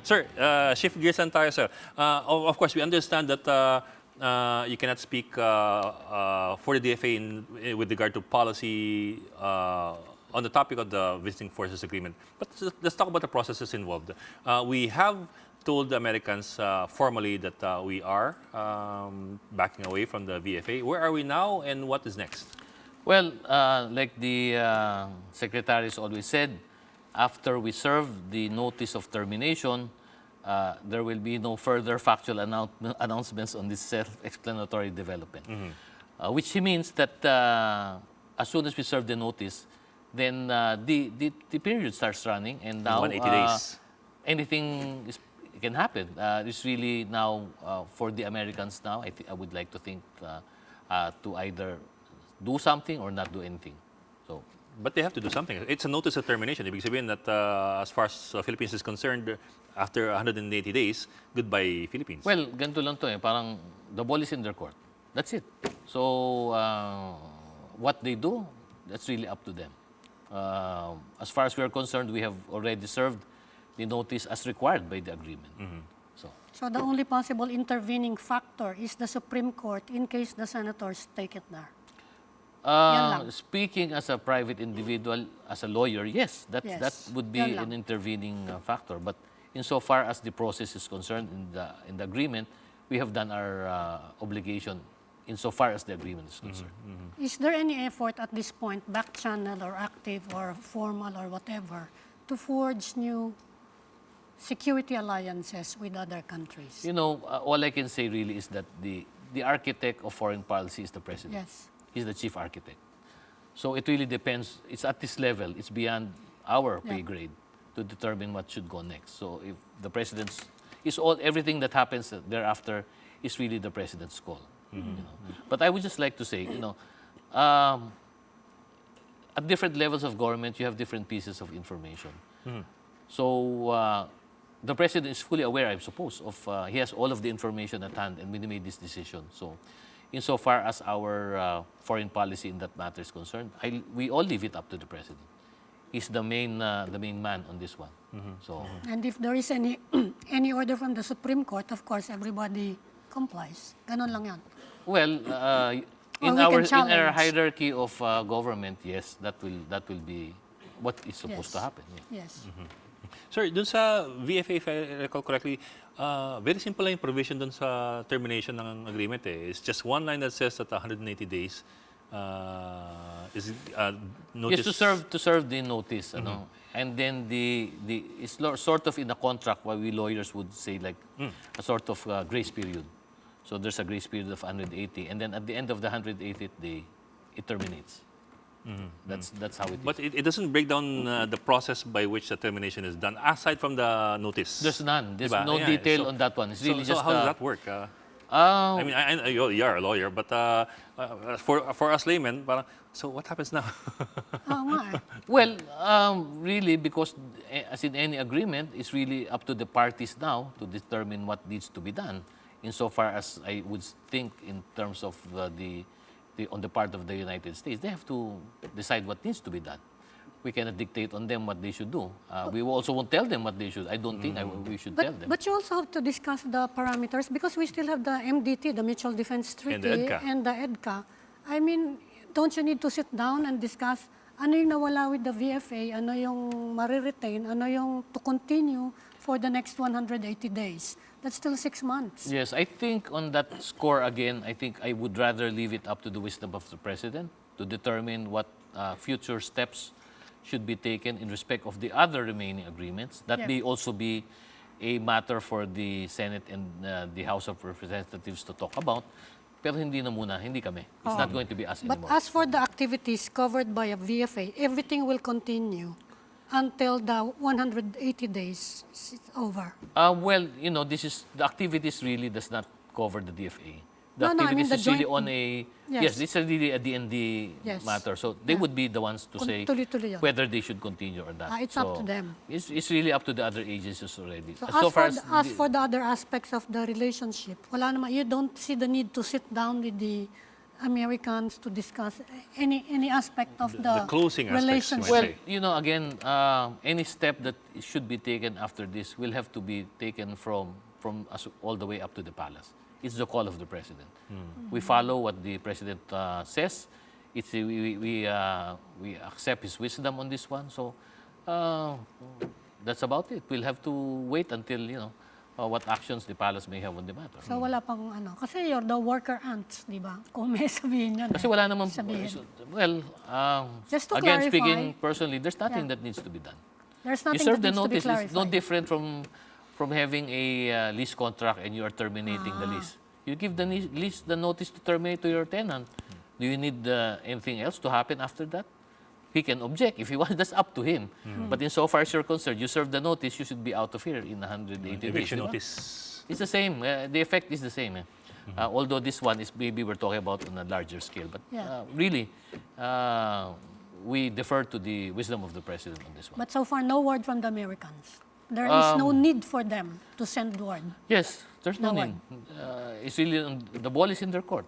Sir, shift gears lang tayo, sir. Of course, we understand that you cannot speak for the DFA with regard to policy on the topic of the Visiting Forces Agreement. But let's talk about the processes involved. We have told the Americans formally that we are backing away from the VFA. Where are we now and what is next? Well, like the secretaries always said, after we serve the notice of termination, there will be no further factual announcements on this self-explanatory development. Which means that as soon as we serve the notice, then the period starts running, and now 180 days. Anything can happen. It's really now for the Americans now. I would like to think to either do something or not do anything. So. But they have to do something. It's a notice of termination. Ibig sabihin that as far as Philippines is concerned, after 180 days, goodbye Philippines. Well, ganito lang to eh. Parang the ball is in their court. That's it. So, what they do, that's really up to them. As far as we are concerned, we have already served the notice as required by the agreement. So the only possible intervening factor is the Supreme Court in case the senators take it there. Speaking as a private individual, as a lawyer, yes, that would be an intervening factor. But insofar as the process is concerned in the agreement, we have done our obligation insofar as the agreement is concerned. Is there any effort at this point, back channel or active or formal or whatever, to forge new security alliances with other countries? You know, all I can say really is that the architect of foreign policy is the president. Yes. He's the chief architect. So it really depends. It's at this level. It's beyond our pay grade to determine what should go next. So if the president's everything that happens thereafter is really the president's call. You know? But I would just like to say, you know, at different levels of government, you have different pieces of information. So the president is fully aware, I suppose, of he has all of the information at hand, and we made this decision. So insofar as our foreign policy in that matter is concerned, we all leave it up to the president. He's the main man on this one. So. And if there is any any order from the Supreme Court, of course, everybody complies. Ganon lang yan. Well, in our hierarchy of government, yes, that will be what is supposed to happen. Yeah. Yes. Sir, dun sa VFA, if I recall correctly, very simple lang yung provision dun sa termination ng agreement eh. It's just one line that says that 180 days is notice. Yes, to serve the notice, ano? And then it's sort of in a contract what we lawyers would say like a sort of grace period. So there's a grace period of 180, and then at the end of the 180th day, it terminates. That's how it is. But it doesn't break down the process by which the termination is done, aside from the notice. There's none. There's no detail on that one. It's really just. So how does that work? I mean, you are a lawyer, but for us laymen, parang, so what happens now? Well, really, because as in any agreement, it's really up to the parties now to determine what needs to be done. Insofar as I would think in terms of on the part of the United States, they have to decide what needs to be done. We cannot dictate on them what they should do. We also won't tell them what they should. I don't think we should tell them. But you also have to discuss the parameters because we still have the MDT, the Mutual Defense Treaty, and the EDCA. I mean, don't you need to sit down and discuss ano yung nawala with the VFA, ano yung mariretain, ano yung to continue for the next 180 days? That's still 6 months. Yes, I think on that score again, I think I would rather leave it up to the wisdom of the president to determine what future steps should be taken in respect of the other remaining agreements. That may also be a matter for the Senate and the House of Representatives to talk about. Pero hindi na muna, hindi kami. It's not going to be us anymore. But as for the activities covered by a VFA, everything will continue until the 180 days is over. Well, you know, the activities really does not cover the DFA. The activities is really on a yes, it's really a DND matter. So they would be the ones to say whether they should continue or not. It's up to them. It's really up to the other agencies already. So as for the other aspects of the relationship, wala naman, you don't see the need to sit down with the Americans to discuss any aspect of the closing aspects, you might relationship? Well, say. you know, again, any step that should be taken after this will have to be taken from us all the way up to the palace. It's the call of the president. We follow what the president says. It's we accept his wisdom on this one. So that's about it. We'll have to wait until what actions the palace may have on the matter. So wala pang ano. Kasi you're the worker ants, di ba? Kung may sabihin yun. Kasi wala naman, Sabihin. well, Just to again, clarify, speaking personally, there's nothing Yeah. that needs to be done. There's You nothing serve that the needs to be notice. It's no clarified. different from having a lease contract and you are terminating the lease. You give the lease the notice to terminate to your tenant. Do you need anything else to happen after that? He can object if he wants. That's up to him. But insofar as you're concerned, you serve the notice. You should be out of here in 180 days. Eviction di ba? notice. It's the same. The effect is the same. Although this one is maybe we're talking about on a larger scale. But Yeah. really, we defer to the wisdom of the president on this one. But so far, no word from the Americans. There is no need for them to send word. Yes, there's no No need. It's really the ball is in their court.